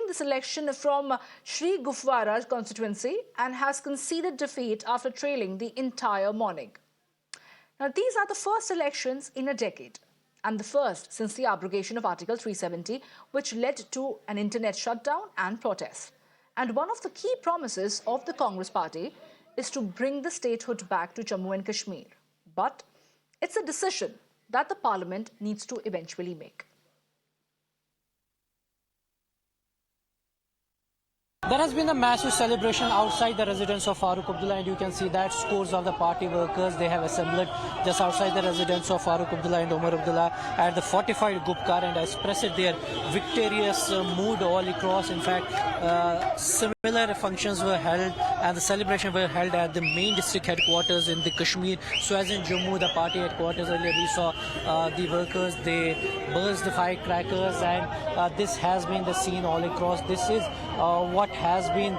this election from Sri Gufwara constituency and has conceded defeat after trailing the entire morning. Now, these are the first elections in a decade and the first since the abrogation of Article 370, which led to an internet shutdown and protests. And one of the key promises of the Congress party is to bring the statehood back to Jammu and Kashmir. But it's a decision that the parliament needs to eventually make. There has been a massive celebration outside the residence of Farooq Abdullah, and you can see that scores of the party workers, they have assembled just outside the residence of Farooq Abdullah and Omar Abdullah at the fortified Gupkar and expressed their victorious mood all across. In fact, similar functions were held and the celebration were held at the main district headquarters in the Kashmir. So as in Jammu, the party headquarters, earlier we saw the workers, they burst the firecrackers, and this has been the scene all across. This is what has been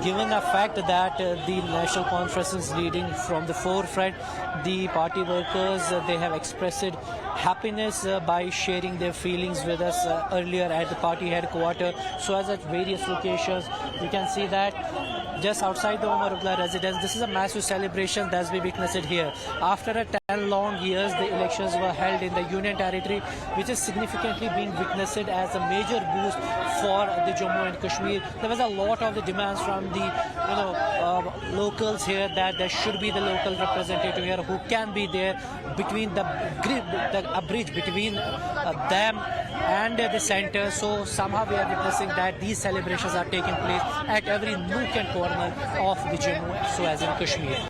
given the fact that the National Conference is leading from the forefront. The party workers, they have expressed happiness by sharing their feelings with us earlier at the party headquarters. So as at various locations, you can see that just outside the Omar Abdullah residence, this is a massive celebration that's been witnessed here. After 10 long years, the elections were held in the Union Territory, which is significantly being witnessed as a major boost for the Jammu and Kashmir. There was a lot of the demands from the locals here that there should be the local representative here who can be there between a bridge between them and the center. So somehow we are witnessing that these celebrations are taking place at every nook and corner of the Jammu, so as in Kashmir.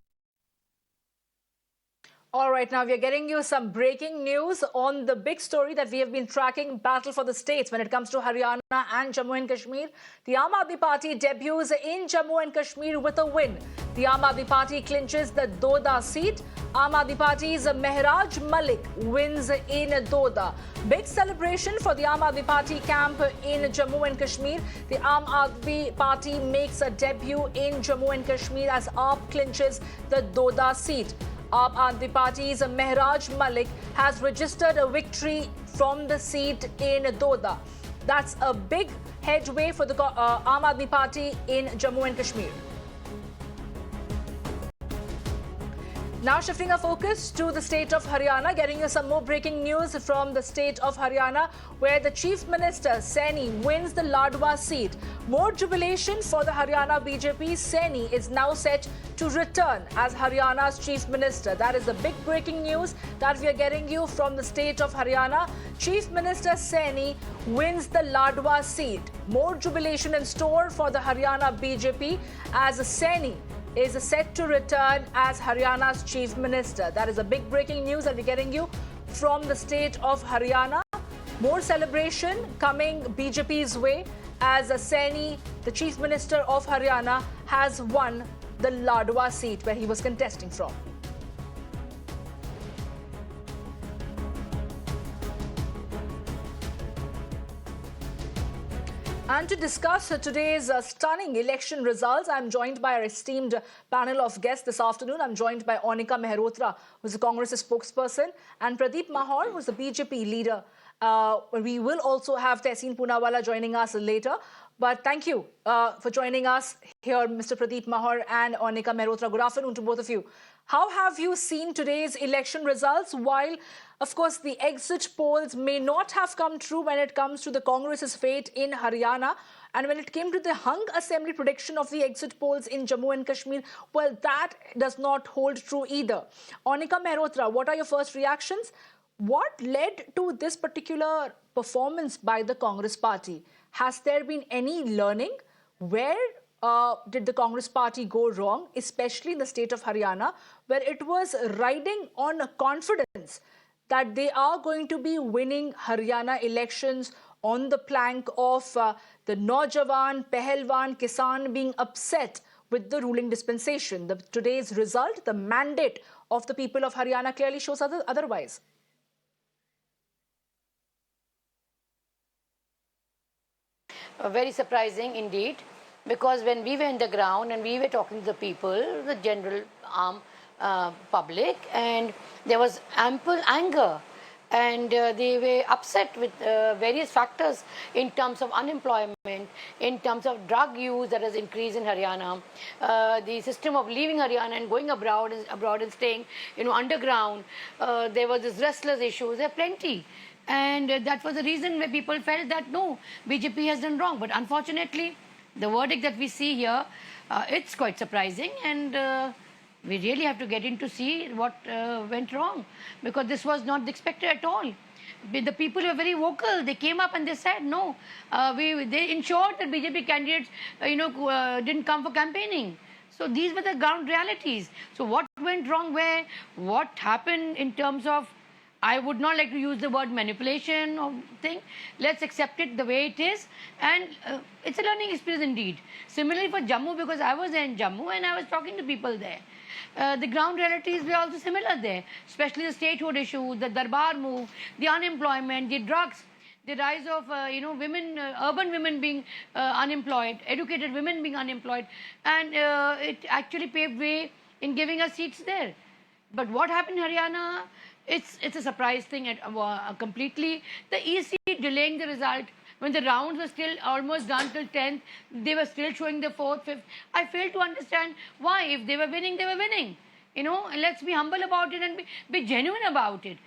All right, now we are getting you some breaking news on the big story that we have been tracking, battle for the states when it comes to Haryana and Jammu and Kashmir. The Aam Aadmi Party debuts in Jammu and Kashmir with a win. The Aam Aadmi Party clinches the Doda seat. Aam Aadmi Party's Mehraj Malik wins in Doda. Big celebration for the Aam Aadmi Party camp in Jammu and Kashmir. The Aam Aadmi Party makes a debut in Jammu and Kashmir as AAP clinches the Doda seat. Aam Aadmi Party's Mehraj Malik has registered a victory from the seat in Doda. That's a big headway for the Aam Aadmi Party in Jammu and Kashmir. Now shifting our focus to the state of Haryana, getting you some more breaking news from the state of Haryana, where the Chief Minister Saini wins the Ladwa seat. More jubilation for the Haryana BJP. Saini is now set to return as Haryana's Chief Minister. That is the big breaking news that we are getting you from the state of Haryana. Chief Minister Saini wins the Ladwa seat. More jubilation in store for the Haryana BJP as Saini is set to return as Haryana's Chief Minister. That is a big breaking news that we're getting you from the state of Haryana. More celebration coming BJP's way as Saini, the Chief Minister of Haryana, has won the Ladwa seat where he was contesting from. And to discuss today's stunning election results, I'm joined by our esteemed panel of guests this afternoon. I'm joined by Onika Mehrotra, who's the Congress spokesperson, and Pradeep Mahar, who's the BJP leader. We will also have Tehseen Poonawalla joining us later. But thank you for joining us here, Mr. Pradeep Mahar and Onika Mehrotra. Good afternoon to both of you. How have you seen today's election results? While, of course, the exit polls may not have come true when it comes to the Congress's fate in Haryana, and when it came to the hung assembly prediction of the exit polls in Jammu and Kashmir, well, that does not hold true either. Onika Mehrotra, what are your first reactions? What led to this particular performance by the Congress party? Has there been any learning? Where did the Congress party go wrong, especially in the state of Haryana, where it was riding on confidence that they are going to be winning Haryana elections on the plank of the Naujawan, Pehelwan, Kisan being upset with the ruling dispensation? Today's result, the mandate of the people of Haryana clearly shows otherwise. Very surprising indeed, because when we were in the ground and we were talking to the people, the general public, and there was ample anger and they were upset with various factors in terms of unemployment, in terms of drug use that has increased in Haryana, the system of leaving Haryana and going abroad and staying, underground. There was this restless issues. There are plenty. And that was the reason where people felt that no, BJP has done wrong. But unfortunately, the verdict that we see here, it's quite surprising, and we really have to get in to see what went wrong, because this was not expected at all. The people were very vocal. They came up and they said no. They ensured that BJP candidates, didn't come for campaigning. So these were the ground realities. So what went wrong where? What happened in terms of, I would not like to use the word manipulation or thing. Let's accept it the way it is. And it's a learning experience indeed. Similarly for Jammu, because I was there in Jammu and I was talking to people there. The ground realities were also similar there, especially the statehood issue, the Darbar move, the unemployment, the drugs, the rise of women, urban women being unemployed, educated women being unemployed, and it actually paved way in giving us seats there. But what happened in Haryana? It's a surprise thing completely. The EC delaying the result when the rounds were still almost done till 10th, they were still showing the 4th, 5th. I fail to understand why. If they were winning, they were winning. Let's be humble about it and be genuine about it.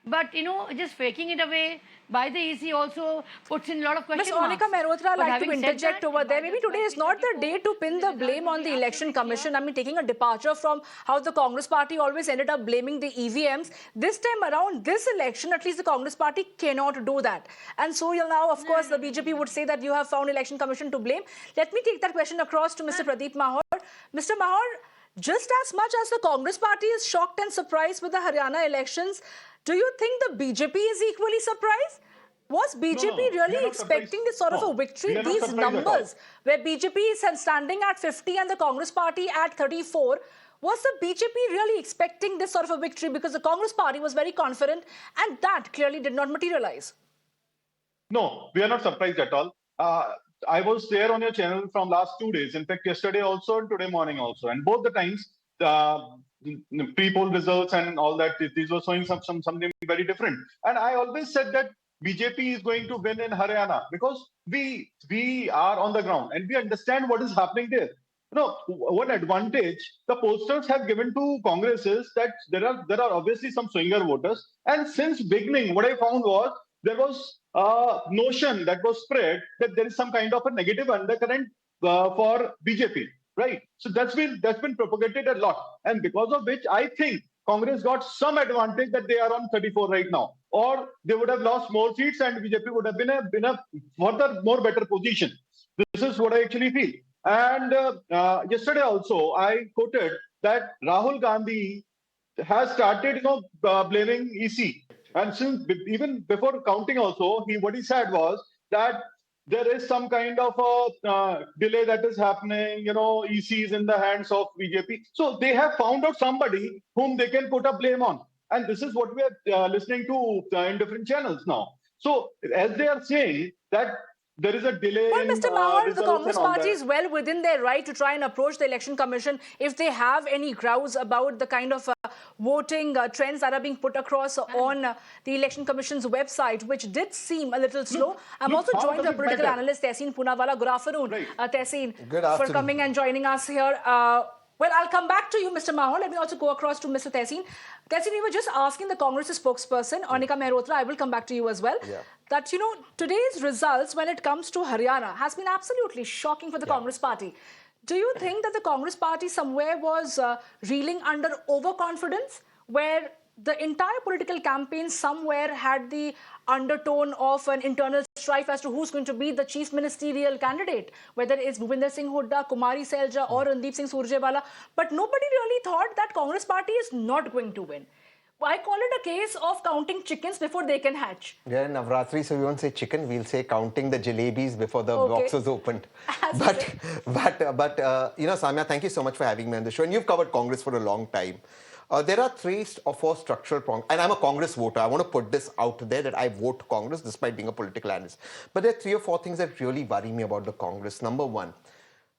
But, just faking it away by the EC also puts in a lot of question marks. Ms. Monica Mehrotra, I'd But like to having said interject that, over there. Maybe today is not the day to pin the blame on the Election Commission. I mean, taking a departure from how the Congress party always ended up blaming the EVMs. This time around, this election, at least the Congress party cannot do that. And so now, of course, the BJP would say that you have found Election Commission to blame. Let me take that question across to Mr. Pradeep Mahar. Mr. Mahar, just as much as the Congress party is shocked and surprised with the Haryana elections, do you think the BJP is equally surprised? Was BJP really expecting this sort of a victory? These numbers, where BJP is standing at 50 and the Congress party at 34, was the BJP really expecting this sort of a victory? Because the Congress party was very confident and that clearly did not materialize. No, we are not surprised at all. I was there on your channel from last 2 days. In fact, yesterday also and today morning also. And both the times, pre-poll results and all that, these were showing something very different. And I always said that BJP is going to win in Haryana because we are on the ground and we understand what is happening there. One advantage the pollsters have given to Congress is that there are obviously some swinger voters. And since beginning, what I found was there was a notion that was spread that there is some kind of a negative undercurrent for BJP, right? So that's been propagated a lot, and because of which I think Congress got some advantage that they are on 34 right now, or they would have lost more seats and BJP would have been a further more better position. This is what I actually feel. And yesterday also I quoted that Rahul Gandhi has started, blaming EC. And since even before counting also, what he said was that there is some kind of a delay that is happening, EC is in the hands of BJP. So they have found out somebody whom they can put a blame on. And this is what we are listening to in different channels now. So as they are saying that there is a delay. Well, Mr. Mahar, the Congress party is that. well within their right to try and approach the Election Commission if they have any grounds about the kind of voting trends that are being put across on the Election Commission's website, which did seem a little slow. I'm also joined by political analyst Tehseen Poonawala. Good afternoon, Tehseen, for coming and joining us here. Well, I'll come back to you, Mr. Mahal. Let me also go across to Mr. Tehseen. Tehseen, we were just asking the Congress spokesperson, Monica Mehrotra, I will come back to you as well, that, today's results when it comes to Haryana has been absolutely shocking for the Congress party. Do you think that the Congress party somewhere was reeling under overconfidence, where the entire political campaign somewhere had the undertone of an internal strife as to who's going to be the chief ministerial candidate, whether it's Bhupinder Singh Hooda, Kumari Selja or Randeep Singh Surjewala. But nobody really thought that Congress party is not going to win. I call it a case of counting chickens before they can hatch. We are in Navratri, so we won't say chicken. We'll say counting the jalebis before the box was opened. But Samya, thank you so much for having me on the show. And you've covered Congress for a long time. There are 3 or 4 structural problems, and I'm a Congress voter. I want to put this out there that I vote Congress despite being a political analyst. But there are 3 or 4 things that really worry me about the Congress. Number one,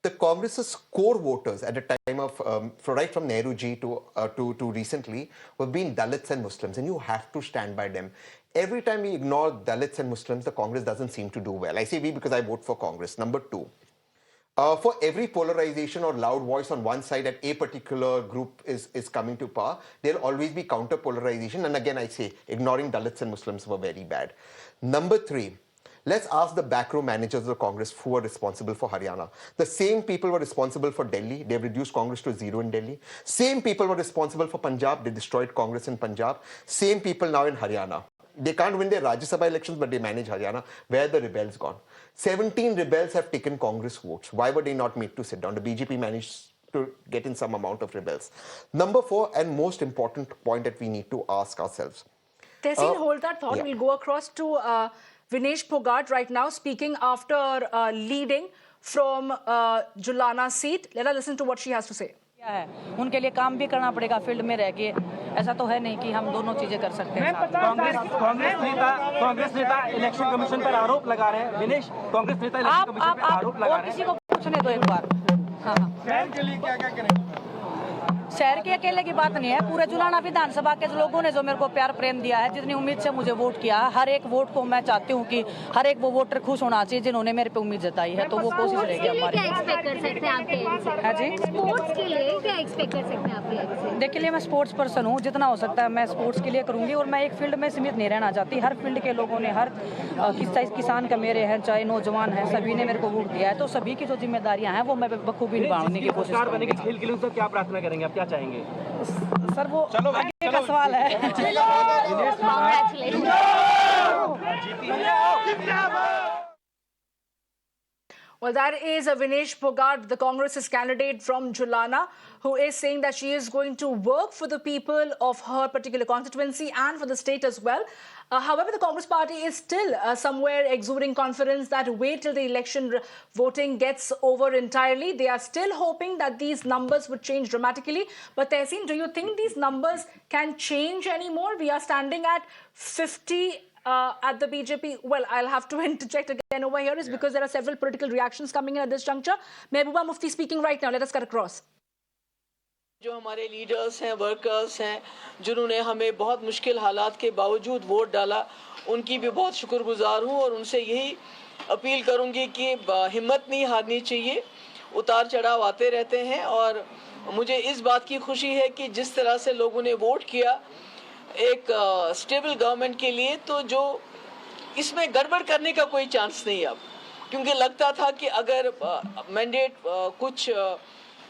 the Congress's core voters at the time of, right from Nehru ji to recently, were being Dalits and Muslims, and you have to stand by them. Every time we ignore Dalits and Muslims, the Congress doesn't seem to do well. I say we because I vote for Congress. Number two, for every polarization or loud voice on one side that a particular group is coming to power, there'll always be counter polarization. And again, I say ignoring Dalits and Muslims were very bad. Number three, let's ask the backroom managers of the Congress who were responsible for Haryana. The same people were responsible for Delhi. They've reduced Congress to zero in Delhi. Same people were responsible for Punjab. They destroyed Congress in Punjab. Same people now in Haryana. They can't win their Rajya Sabha elections, but they manage Haryana. Where are the rebels gone? 17 rebels have taken Congress votes. Why were they not made to sit down? The BJP managed to get in some amount of rebels. Number four, and most important point that we need to ask ourselves. Tehseen, hold that thought. Yeah. We'll go across to Vinesh Phogat right now, speaking after leading from Julana seat. Let us listen to what she has to say. क्या है उनके लिए काम भी करना पड़ेगा field में रह के ऐसा तो है नहीं कि हम दोनों चीजें कर सकते हैं कांग्रेस नेता इलेक्शन कमीशन पर आरोप लगा रहे हैं विनेश कांग्रेस नेता इलेक्शन कमीशन पर आरोप लगा और रहे किसी को पूछने दो एक बार हाँ शहर के लिए क्या क्या करेंगे शहर के अकेले की बात नहीं है पूरे जुलाना विधानसभा के लोगों ने जो मेरे को प्यार प्रेम दिया है जितनी उम्मीद से मुझे वोट किया है हर एक वोट को मैं चाहती हूँ कि हर एक वो वोटर खुश होना चाहिए जिन्होंने मेरे पे उम्मीद जताई है तो वो कोशिश रहेगी हमारी क्या एक्सपेक्ट कर सकते हैं आपके एंड से हाँ जी स्पोर्ट्स के लिए क्या एक्सपेक्ट कर सकते हैं आपके एंड से देखिए लिए मैं स्पोर्ट्स पर्सन हूँ जितना हो सकता है मैं स्पोर्ट्स के लिए करूँगी और मैं एक फील्ड में सीमित नहीं रहना चाहती हर फील्ड के लोगों ने हर किसान का मेरे हैं चाहे नौजवान हैं सभी ने मेरे को वोट दिया है तो सभी की जो जिम्मेदारियाँ हैं वो मैं बखूबी निभाने की कोशिश बनेगी खेल के लिए उनसे क्या प्रार्थना करेंगे आप क्या चाहेंगे सर वो आगे का सवाल है Well, that is Vinesh Phogat, the Congress's candidate from Julana, who is saying that she is going to work for the people of her particular constituency and for the state as well. However, the Congress party is still somewhere exuding confidence that wait till the election voting gets over entirely. They are still hoping that these numbers would change dramatically. But Tehseen, do you think these numbers can change anymore? We are standing at 50 at the BJP. Well, I'll have to interject again over here is because there are several political reactions coming in at this juncture. Mehbooba Mufti speaking right now. Let us cut across. जो हमारे leaders हैं workers हैं जिन्होंने हमें बहुत मुश्किल हालात के बावजूद वोट डाला उनकी भी बहुत शुक्रगुजार हूं और उनसे यही अपील करूंगी कि हिम्मत नहीं हारनी चाहिए उतार चढ़ाव आते रहते हैं और मुझे इस बात की खुशी है कि जिस तरह से लोगों ने वोट किया एक स्टेबल गवर्नमेंट के लिए तो जो इसमें गड़बड़ करने का कोई चांस नहीं अब क्योंकि लगता था कि अगर मैंडेट कुछ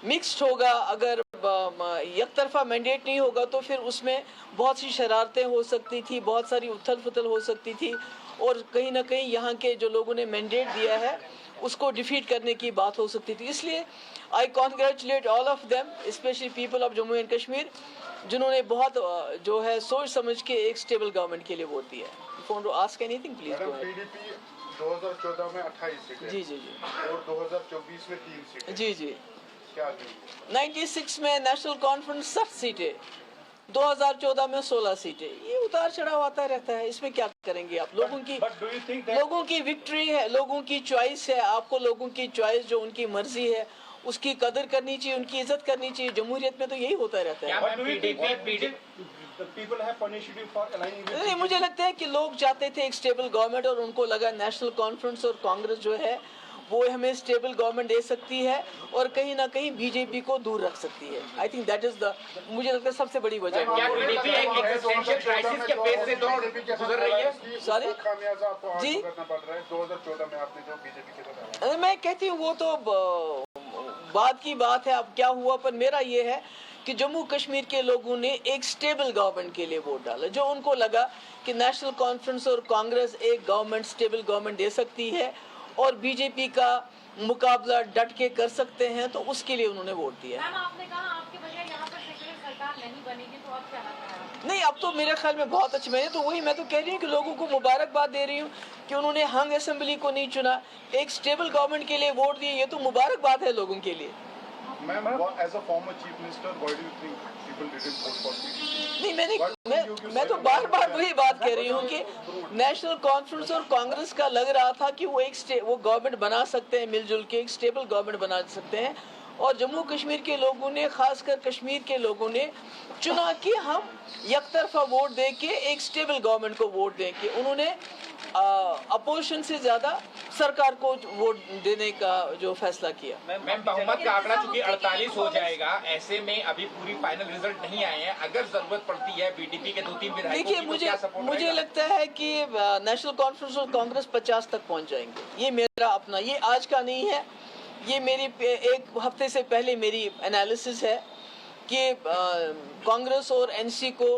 मिक्स्ड होगा अगर एक तरफा मैंडेट नहीं होगा तो फिर उसमें बहुत सी शरारतें हो सकती थी बहुत सारी उथल पुथल हो सकती थी और कहीं ना कहीं यहाँ के जो लोगों ने मैंडेट दिया है उसको डिफीट करने की बात हो सकती थी इसलिए I congratulate all of them specially people of Jammu and Kashmir जिन्होंने बहुत जो है सोच समझ के एक स्टेबल गवर्नमेंट के लिए वोट दिया है phone to ask anything please go ahead 2014 में 28 सीटें जी जी जी और 2024 में 3 सीटें जी जी क्या 96 में नेशनल कॉन्फ्रेंस 60 सीटें 2014 में 16 सीटें ये उतार चढ़ाव आता रहता है इसमें क्या करेंगे आप लोगों की विक्ट्री है लोगों की चॉइस है आपको लोगों की चॉइस जो उनकी मर्जी है उसकी कदर करनी चाहिए उनकी इज्जत करनी चाहिए जमहूरियत में तो यही होता रहता है नहीं मुझे लगता है कि लोग चाहते थे एक स्टेबल गवर्नमेंट और उनको लगा नेशनल कॉन्फ्रेंस और कांग्रेस जो है वो हमें स्टेबल गवर्नमेंट दे सकती है और कहीं ना कहीं बीजेपी को दूर रख सकती है I think that is the मुझे लगता है सबसे बड़ी वजह सॉरी जी 2014 में आपने जो बीजेपी के साथ मैं कहती हूँ वो तो बाद की बात है अब क्या हुआ पर मेरा ये है कि जम्मू कश्मीर के लोगों ने एक स्टेबल गवर्नमेंट के लिए वोट डाला जो उनको लगा कि नेशनल कॉन्फ्रेंस और कांग्रेस एक गवर्नमेंट स्टेबल गवर्नमेंट दे सकती है और बीजेपी का मुकाबला डट के कर सकते हैं तो उसके लिए उन्होंने वोट दिया आपने कहा आपके बजाय यहाँ पर सेक्युलर सरकार नहीं बनेगी तो अब क्या लगता है नहीं अब तो मेरे ख्याल में बहुत अच्छे मैंने तो वही मैं तो कह रही हूँ कि लोगों को मुबारकबाद दे रही हूँ कि उन्होंने हंग असेंबली को नहीं चुना एक स्टेबल गवर्नमेंट के लिए वोट दिए ये तो मुबारकबाद है लोगों के लिए ma'am as a former chief minister why do you think people didn't vote for नहीं मैं तो बार बार वही बात कह रही हूँ कि नेशनल कॉन्फ्रेंस और कांग्रेस का लग रहा था कि वो वो गवर्नमेंट बना सकते हैं मिलजुल के एक स्टेबल गवर्नमेंट बना सकते हैं और जम्मू कश्मीर के लोगों ने, खासकर कश्मीर के लोगों ने चुना कि हम एकतरफा वोट दे के एक स्टेबल गवर्नमेंट को वोट दें कि उन्होंने अपोजिशन से ज़्यादा सरकार को वोट देने का जो फैसला किया। मैम, बहुमत का आंकड़ा चूंकि 48 हो जाएगा, ऐसे में अभी पूरी फाइनल रिजल्ट नहीं आए हैं, अगर जरूरत पड़ती है बीटीपी के 2-3 विधायकों देखिए, की, मुझे लगता है कि नेशनल कॉन्फ्रेंस और कांग्रेस 50 तक पहुंच जाएंगे। ये मेरा अपना, ये आज का नहीं है, ये मेरी एक हफ्ते से पहले मेरी एनालिसिस है कि कांग्रेस और एनसी को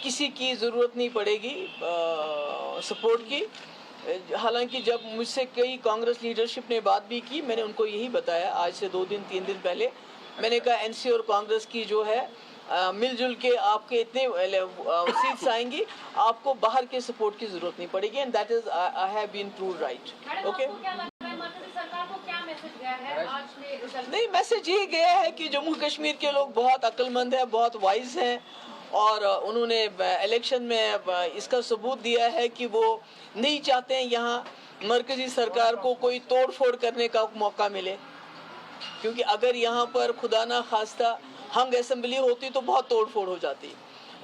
किसी की ज़रूरत नहीं पड़ेगी सपोर्ट की। हालांकि जब मुझसे कई कांग्रेस लीडरशिप ने बात भी की, मैंने उनको यही बताया आज से 2-3 दिन पहले। मैंने कहा एनसी और कांग्रेस की जो है मिलजुल के आपके इतने सीट्स आएंगी, आपको बाहर के सपोर्ट की ज़रूरत नहीं पड़ेगी, and that is I have been proved right. Okay, नहीं, मैसेज ये गया है कि जम्मू कश्मीर के लोग बहुत अक्लमंद हैं, बहुत वाइज हैं, और उन्होंने इलेक्शन में इसका सबूत दिया है कि वो नहीं चाहते हैं यहाँ मरकजी सरकार को कोई तोड़ फोड़ करने का मौका मिले, क्योंकि अगर यहाँ पर खुदा ना खास्ता हंग असेंबली होती तो बहुत तोड़ फोड़ हो जाती,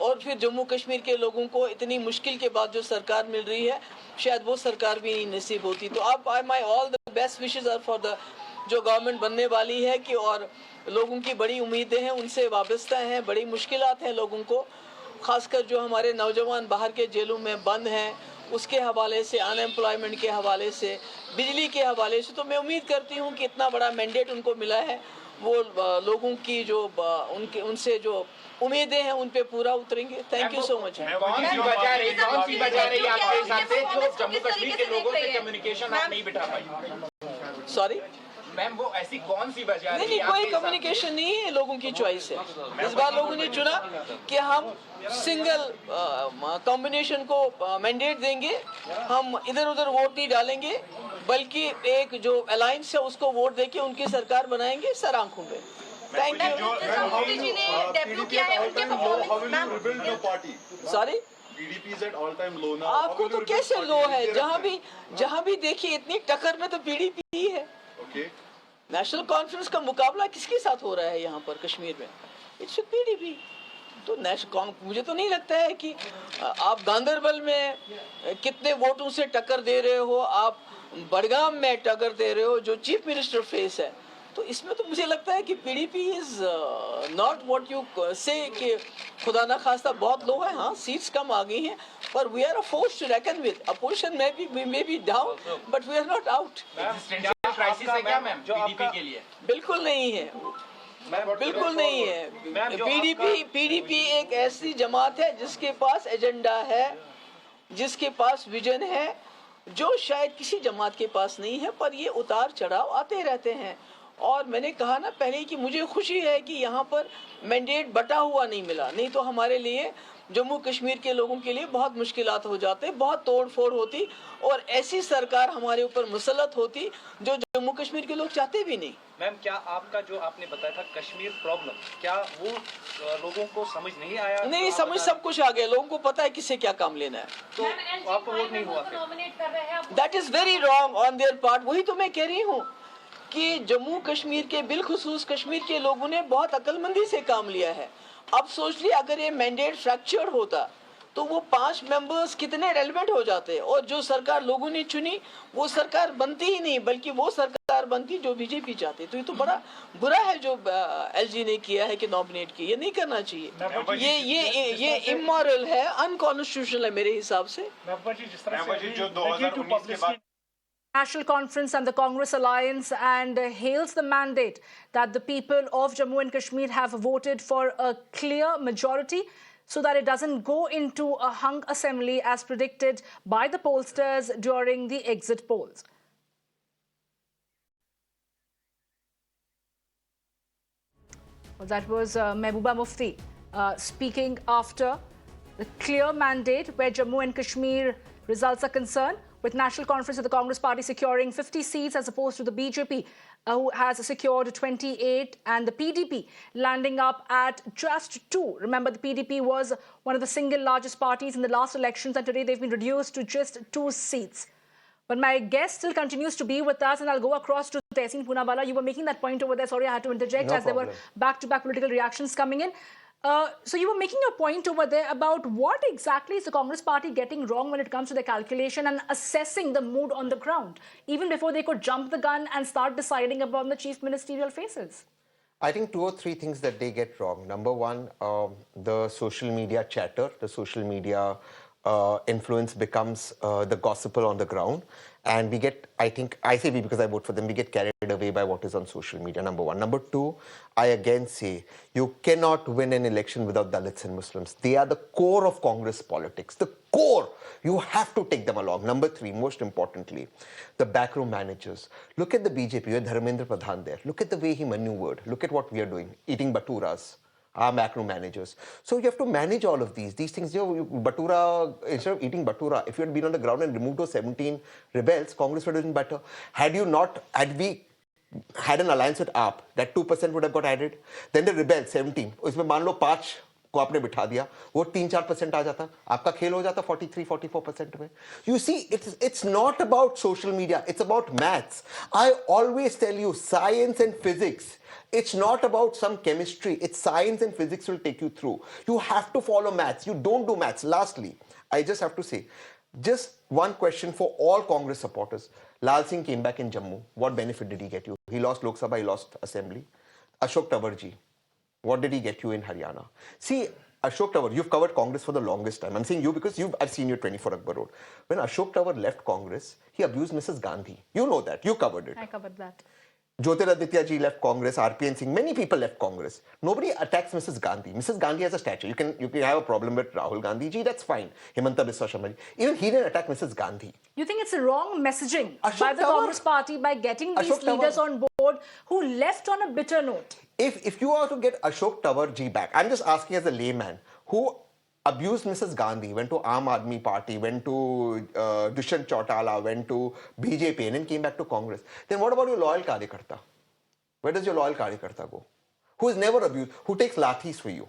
और फिर जम्मू कश्मीर के लोगों को इतनी मुश्किल के बाद जो सरकार मिल रही है, शायद वो सरकार भी नहीं नसीब होती। तो आप my all the best wishes are for the जो गवर्नमेंट बनने वाली है कि, और लोगों की बड़ी उम्मीदें हैं, उनसे वाबस्ता हैं, बड़ी मुश्किलात हैं लोगों को, खासकर जो हमारे नौजवान बाहर के जेलों में बंद हैं उसके हवाले से, अनएम्प्लॉयमेंट के हवाले से, बिजली के हवाले से। तो मैं उम्मीद करती हूँ कि इतना बड़ा मैंडेट उनको मिला है, वो लोगों की जो उनसे जो उम्मीदें हैं उन पे पूरा उतरेंगे। Thank you so much. कौन सी वजह रही आपके हिसाब से जो जम्मू कश्मीर के लोगों से कम्युनिकेशन आप नहीं बिठा पाई? सॉरी मैम, वो ऐसी कौन सी वजह? नहीं, कोई कम्युनिकेशन नहीं है, लोगों की चॉइस है। इस बार लोगों ने चुना कि हम सिंगल कॉम्बिनेशन को मैंडेट देंगे, हम इधर उधर वोट नहीं डालेंगे, बल्कि एक जो अलायंस है उसको वोट देके उनकी सरकार बनाएंगे सर आंखों पे। Thank you. Sorry, PDP is at all-time low now. आपको तो कैसे लो है? जहाँ भी देखिए इतनी टक्कर में तो PDP ही है। Okay. नेशनल कॉन्फ्रेंस का मुकाबला किसके साथ हो रहा है यहाँ पर कश्मीर में? It's PDP। तो मुझे तो नहीं लगता है कि आप गांदरबल में कितने वोटों से टक्कर दे रहे हो, आप बड़गाम में टक्कर दे रहे हो जो चीफ मिनिस्टर फेस है, तो इसमें तो मुझे लगता है कि PDP is not what you से कि खुदा ना खास्ता बहुत लो है। हाँ, सीट्स कम आ गई हैं, पर we are a force to reckon with. Opposition में भी down, but we are not out. Crisis है क्या मैम PDP के लिए? बिल्कुल नहीं है, बिल्कुल नहीं है। PDP एक ऐसी जमात है जिसके पास एजेंडा है, जिसके पास विजन है, जो शायद किसी जमात के पास नहीं है, पर ये उतार चढ़ाव आते रहते हैं। और मैंने कहा ना पहले कि मुझे खुशी है कि यहाँ पर मैंडेट बटा हुआ नहीं मिला, नहीं तो हमारे लिए, जम्मू कश्मीर के लोगों के लिए बहुत मुश्किलात हो जाते, बहुत तोड़ फोड़ होती, और ऐसी सरकार हमारे ऊपर मुसल्लत होती जो जम्मू कश्मीर के लोग चाहते भी नहीं। मैम, क्या आपका जो आपने बताया था कश्मीर प्रॉब्लम, क्या वो लोगों को समझ नहीं आया? नहीं, समझ सब कुछ आ गया, लोगों को पता है किससे क्या काम लेना है। तो आपको वोट नहीं हुआ? That is very wrong on their part. वही तो मैं कह रही हूँ कि जम्मू कश्मीर के, बिलखुसूस कश्मीर के लोगों ने बहुत अक्लमंदी से काम लिया है। अब सोच लिया अगर ये मैंडेट फ्रैक्चर्ड होता तो वो 5 मेंबर्स कितने रेलेवेंट हो जाते, और जो सरकार लोगों ने चुनी वो सरकार बनती ही नहीं, बल्कि वो सरकार बनती जो बीजेपी चाहती। तो ये तो बड़ा बुरा है जो LG ने किया है कि नॉमिनेट की, ये नहीं करना चाहिए। ये इमोरल है, अनकॉन्स्टिट्यूशनल है मेरे हिसाब से। जो 2019 के बाद National Conference and the Congress Alliance and hails the mandate that the people of Jammu and Kashmir have voted for a clear majority so that it doesn't go into a hung assembly as predicted by the pollsters during the exit polls. Well, that was Mehbooba Mufti speaking after the clear mandate where Jammu and Kashmir results are concerned, with National Conference of the Congress Party securing 50 seats as opposed to the BJP, who has secured 28, and the PDP landing up at just 2. Remember, the PDP was one of the single largest parties in the last elections, and today they've been reduced to just 2 seats. But my guest still continues to be with us, and I'll go across to Tehseen Poonawalla. You were making that point over there. Sorry, I had to interject No as there were problem. back-to-back political reactions coming in. So you were making a point over there about what exactly is the Congress party getting wrong when it comes to the calculation and assessing the mood on the ground, even before they could jump the gun and start deciding upon the chief ministerial faces. I think 2 or 3 things that they get wrong. Number one, the social media chatter, the social media influence becomes the gospel on the ground. And we get, I say we because I vote for them, we get carried away by what is on social media, number one. Number two, I again say, you cannot win an election without Dalits and Muslims. They are the core of Congress politics, the core. You have to take them along. Number three, most importantly, the backroom managers. Look at the BJP, you had Dharmendra Pradhan there. Look at the way he maneuvered. Look at what we are doing, eating baturas. Our macro managers. So you have to manage all of these. These things, Batura, instead of eating Batura, if you had been on the ground and removed those 17 rebels, Congress would have been better. Had we had an alliance with AAP, that 2% would have got added. Then the rebels, 17, उसमें मान लो 5 को आपने बिठा दिया, वो 3-4% आ जाता, आपका खेल हो जाता 43-44% में. You see, it's not about social media, it's about maths. I always tell you, science and physics, it's not about some chemistry, it's science and physics will take you through. You have to follow maths, you don't do maths. Lastly, I just have to say, just one question for all Congress supporters. Lal Singh came back in Jammu. What benefit did he get you? He lost Lok Sabha, he lost Assembly. Ashok Tawarji, what did he get you in Haryana? See, Ashok Tawar, you've covered Congress for the longest time. I'm saying you because I've seen you 24 Akbar Road. When Ashok Tawar left Congress, he abused Mrs. Gandhi. You know that. You covered it. I covered that. Jyotiraditya ji left Congress, RPN Singh, many people left Congress. Nobody attacks Mrs. Gandhi. Mrs. Gandhi has a statue. You can have a problem with Rahul Gandhi ji, that's fine. Himanta Biswa Sharma ji. Even he didn't attack Mrs. Gandhi. You think it's a wrong messaging by the Tawar. Congress party by getting these Ashok leaders Tawar. on board who left on a bitter note? If you are to get Ashok Tawar ji back, I'm just asking as a layman, who abused Mrs. Gandhi, went to Aam Aadmi Party, went to Dushyant Chautala, went to BJP and then came back to Congress. Then what about your loyal Karyakarta? Where does your loyal Karyakarta go? Who is never abused, who takes lathis for you?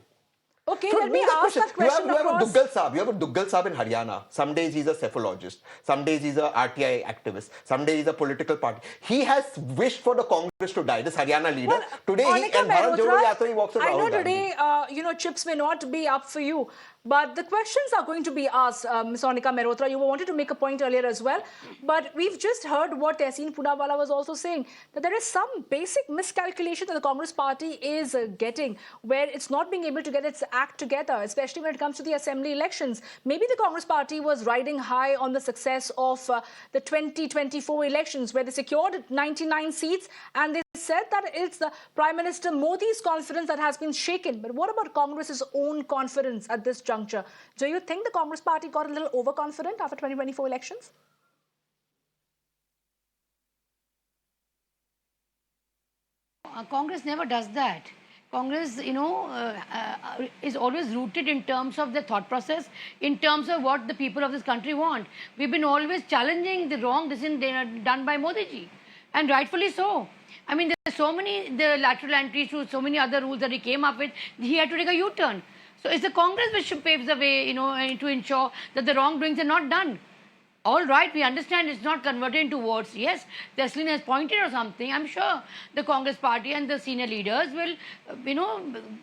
Okay, So let me ask that question you have across. a Duggal Saab. You have a Duggal Saab in Haryana. Some days he's a cephalologist. Some days he's a RTI activist. Some days he's a political party. He has wished for the Congress to die. This Haryana leader. Well, Today Monica and Bharat Jodo Mehrotra, Yatra, he walks with I know Rahul Gandhi. today, chips may not be up for you, but the questions are going to be asked. Ms. Monica Mehrotra, you wanted to make a point earlier as well, but we've just heard what Tehseen Poonawalla was also saying, that there is some basic miscalculation that the Congress party is getting, where it's not being able to get its act together, especially when it comes to the assembly elections. Maybe the Congress party was riding high on the success of the 2024 elections, where they secured 99 seats, and they said that it's the Prime Minister Modi's confidence that has been shaken. But what about Congress's own confidence at this juncture? Do you think the Congress party got a little overconfident after 2024 elections? Congress never does that. Congress, is always rooted in terms of the thought process, in terms of what the people of this country want. We've been always challenging the wrong decision done by Modi ji, and rightfully so. I mean, there's so many the lateral entries to so many other rules that he came up with. He had to take a U-turn. So it's the Congress which paves the way, to ensure that the wrongdoings are not done. All right, we understand it's not converted into votes. Yes, Tesslin has pointed or something. I'm sure the Congress party and the senior leaders will,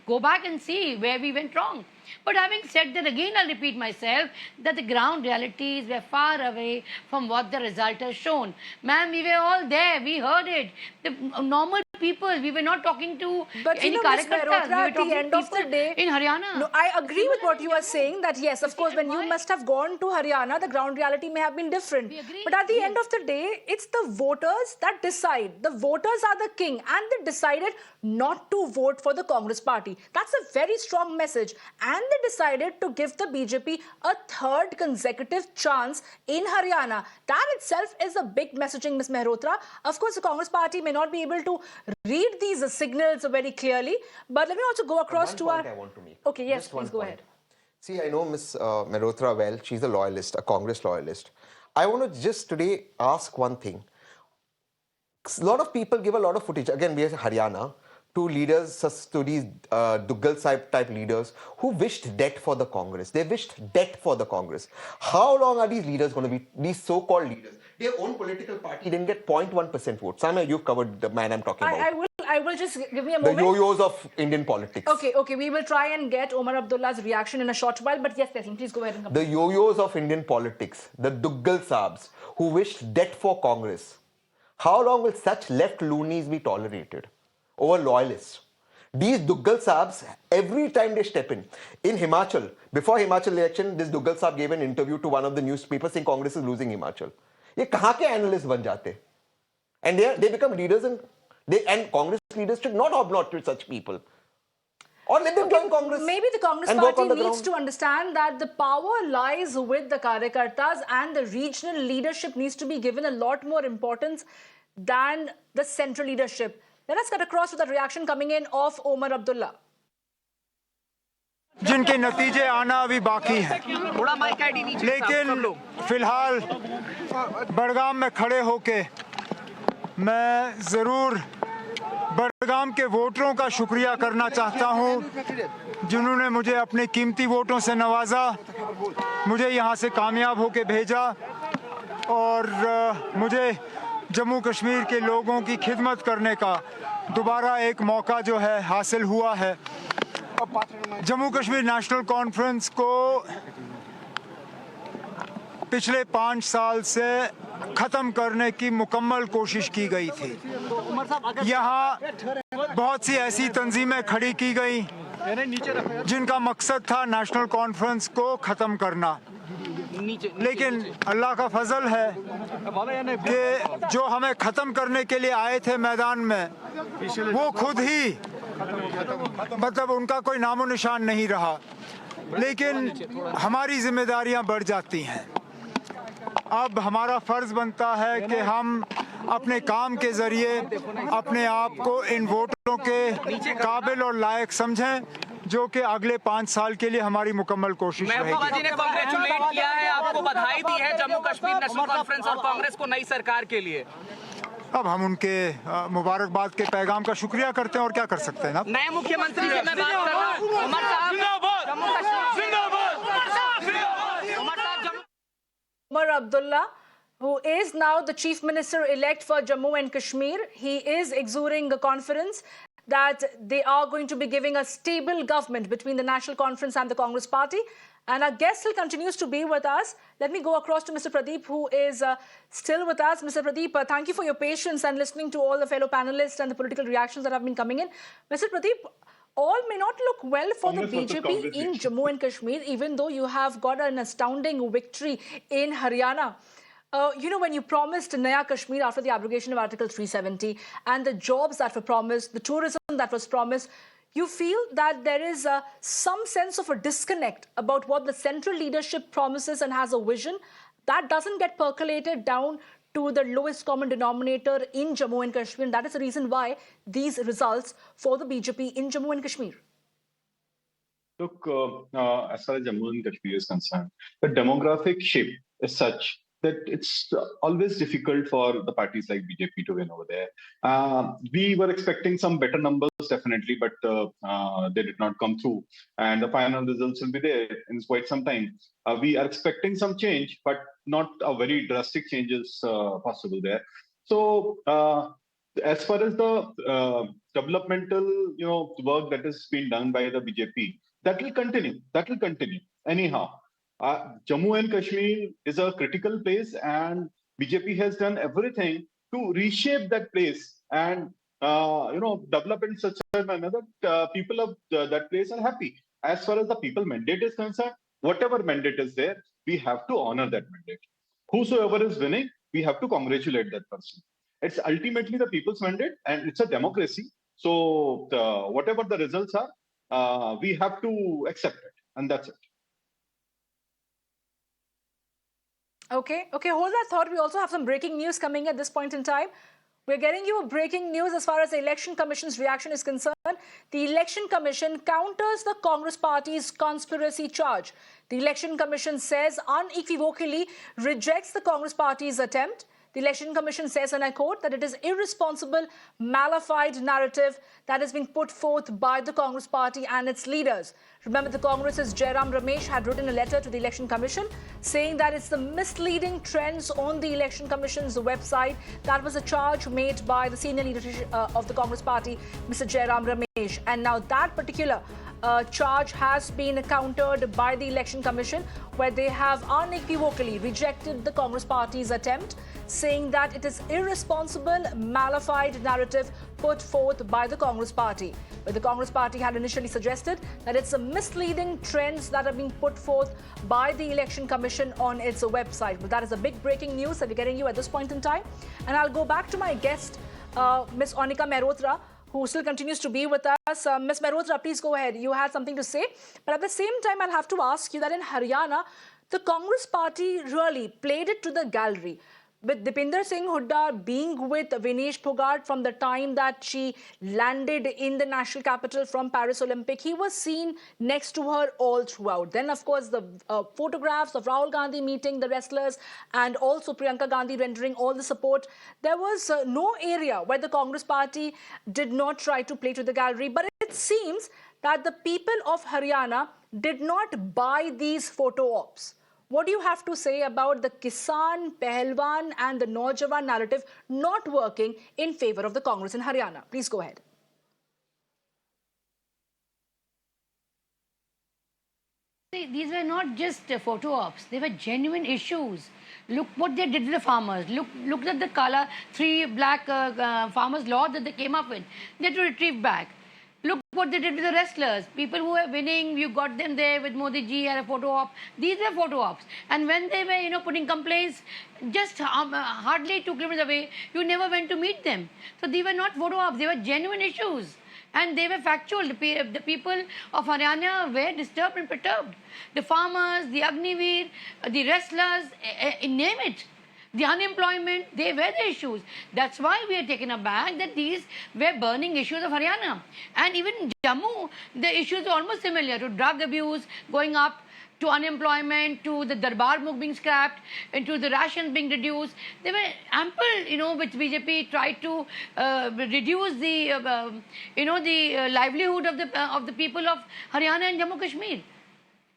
go back and see where we went wrong. But having said that, again, I'll repeat myself, that the ground realities were far away from what the result has shown. Ma'am, we were all there. We heard it. The normal people, we were not talking to any Ms. Karyakartas. Mehrotra, We were at talking the to end of the people day, in Haryana. No, I agree with what you are saying, that yes, of course, when you must have gone to Haryana, the ground reality may have been different. We agree. But at the Yes. end of the day, it's the voters that decide. The voters are the king, and they decided not to vote for the Congress party. That's a very strong message. And they decided to give the BJP a third consecutive chance in Haryana. That itself is a big messaging, Ms. Mehrotra. Of course, the Congress party may not be able to read these signals very clearly, but let me also go across One to point our... I want to make. Okay, yes, Just one please go point. ahead. See, I know Ms. Mehrotra well. She's a loyalist, a Congress loyalist. I want to just today ask one thing. A lot of people give a lot of footage. Again, we are Haryana. to leaders, to these Duggal Sahib type leaders who wished death for the Congress. They wished death for the Congress. How long are these leaders going to be, these so-called leaders? Their own political party didn't get 0.1% vote. Samia, you've covered the man I'm talking about. I will just give me a The moment. yo-yos of Indian politics. Okay, we will try and get Omar Abdullah's reaction in a short while, but yes, Teslim, please go ahead and complete. The yo-yos of Indian politics, the Duggal Saabs who wished death for Congress. How long will such left loonies be tolerated over loyalists? These Duggal Saabs, every time they step in Himachal, before Himachal election, this Duggal Saab gave an interview to one of the newspapers saying Congress is losing Himachal. ये कहाँ के analysts बन जाते? And they become leaders and Congress leaders should not hobnob to such people. Or let them join Congress. Maybe the Congress party needs to understand that the power lies with the Karyakartas and the regional leadership needs to be given a lot more importance than the central leadership. Let us cut across to the reaction coming in of Omar Abdullah. जिनके नतीजे आना अभी बाकी हैं, लेकिन फिलहाल बड़गाम में खड़े होके मैं ज़रूर बड़गाम के वोटरों का शुक्रिया करना चाहता हूं जिन्होंने मुझे अपने कीमती वोटों से नवाजा, मुझे यहां से कामयाब होके भेजा और मुझे जम्मू कश्मीर के लोगों की खिदमत करने का दोबारा एक मौका जो है हासिल हुआ है। जम्मू कश्मीर नेशनल कॉन्फ्रेंस को पिछले 5 साल से ख़त्म करने की मुकम्मल कोशिश की गई थी। यहाँ बहुत सी ऐसी तंजीमें खड़ी की गई जिनका मकसद था नेशनल कॉन्फ्रेंस को ख़त्म करना, लेकिन अल्लाह का फजल है कि जो हमें ख़त्म करने के लिए आए थे मैदान में वो खुद ही मतलब उनका कोई नामो निशान नहीं रहा। लेकिन हमारी जिम्मेदारियां बढ़ जाती हैं। अब हमारा फ़र्ज़ बनता है कि हम अपने काम के ज़रिए अपने आप को इन वोटरों के काबिल और लायक समझें, जो कि अगले 5 साल के लिए हमारी मुकम्मल कोशिश रहेगी। महबूबा जी ने कांग्रेचुलेट किया है, आपको बधाई दी है जम्मू कश्मीर नेशनल कॉन्फ्रेंस और कांग्रेस को नई सरकार के लिए। अब हम उनके मुबारकबाद के पैगाम का शुक्रिया करते हैं और क्या कर सकते हैं। नए मुख्यमंत्री से मैं बात कर रहा हूं, उमर साहब Jammu Kashmir. Omar Abdullah, who is now the Chief Minister-elect for Jammu and Kashmir, he is exuding a confidence that they are going to be giving a stable government between the National Conference and the Congress Party. And our guest still continues to be with us. Let me go across to Mr. Pradeep, who is still with us. Mr. Pradeep, thank you for your patience and listening to all the fellow panelists and the political reactions that have been coming in. Mr. Pradeep, all may not look well for the BJP in Jammu and Kashmir, even though you have got an astounding victory in Haryana. When you promised Naya Kashmir after the abrogation of Article 370 and the jobs that were promised, the tourism that was promised, you feel that there is some sense of a disconnect about what the central leadership promises and has a vision that doesn't get percolated down to the lowest common denominator in Jammu and Kashmir. And that is the reason why these results for the BJP in Jammu and Kashmir. Look, as far as Jammu and Kashmir is concerned, the demographic shape is such that it's always difficult for the parties like BJP to win over there. We were expecting some better numbers, definitely, but they did not come through. And the final results will be there in quite some time. We are expecting some change, but not a very drastic changes possible there. So, as far as the developmental, work that is being done by the BJP, that will continue. That will continue. Anyhow. Jammu and Kashmir is a critical place, and BJP has done everything to reshape that place and develop in such a manner that people of that place are happy. As far as the people mandate is concerned, whatever mandate is there, we have to honor that mandate. Whosoever is winning, we have to congratulate that person. It's ultimately the people's mandate, and it's a democracy. So whatever the results are, we have to accept it, and that's it. Okay, hold that thought. We also have some breaking news coming at this point in time. We're getting you a breaking news as far as the Election Commission's reaction is concerned. The Election Commission counters the Congress Party's conspiracy charge. The Election Commission says unequivocally rejects the Congress Party's attempt. The Election Commission says, and I quote, that it is irresponsible, malafide narrative that is being put forth by the Congress party and its leaders. Remember, the Congress's Jairam Ramesh had written a letter to the Election Commission saying that it's the misleading trends on the Election Commission's website. That was a charge made by the senior leadership of the Congress party, Mr. Jairam Ramesh. And now that particular charge has been countered by the Election Commission, where they have unequivocally rejected the Congress party's attempt, saying that it is irresponsible, malafide narrative put forth by the Congress party. But the Congress party had initially suggested that it's a misleading trends that are being put forth by the Election Commission on its website. But that is a big breaking news that we're getting you at this point in time. And I'll go back to my guest, Ms. Onika Mehrotra, who still continues to be with us. Ms. Mehrotra, please go ahead. You had something to say. But at the same time, I'll have to ask you that in Haryana, the Congress party really played it to the gallery. With Dipinder Singh Hooda being with Vinesh Phogart from the time that she landed in the national capital from Paris Olympic, he was seen next to her all throughout. Then, of course, the photographs of Rahul Gandhi meeting the wrestlers and also Priyanka Gandhi rendering all the support. There was no area where the Congress party did not try to play to the gallery. But it seems that the people of Haryana did not buy these photo ops. What do you have to say about the Kisan, Pehelwan and the Naujawan narrative not working in favor of the Congress in Haryana? Please go ahead. These were not just photo ops, they were genuine issues. Look what they did with the farmers. Look at the Kala, 3 black farmers law that they came up with. They had to retrieve back. Look what they did with the wrestlers. People who were winning, you got them there with Modi ji at a photo op. These were photo ops. And when they were, putting complaints just hardly 2 kilometers away, you never went to meet them. So these were not photo ops. They were genuine issues. And they were factual. The people of Haryana were disturbed and perturbed. The farmers, the Agniveer, the wrestlers, name it. The unemployment, they were the issues. That's why we are taken aback that these were burning issues of Haryana. And even Jammu, the issues are almost similar to drug abuse going up, to unemployment, to the Darbar Mukh being scrapped, and to the rations being reduced. There were ample, which BJP tried to reduce the, the livelihood of the people of Haryana and Jammu Kashmir.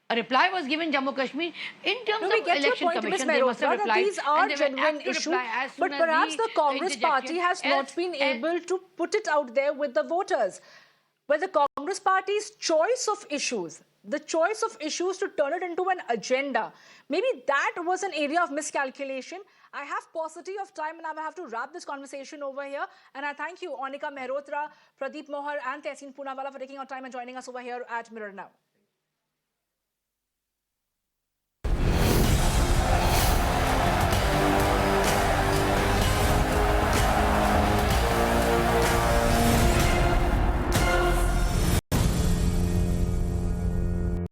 A reply was given Jammu Kashmir in terms of election commission. They must have replied. These are genuine issues, but perhaps the Congress party has not been able to put it out there with the voters. Where the Congress party's choice of issues, the choice of issues to turn it into an agenda, maybe that was an area of miscalculation. I have paucity of time and I will have to wrap this conversation over here. And I thank you, Onika Mehrotra, Pradeep Mahar and Tehseen Poonawalla for taking our time and joining us over here at Mirror Now.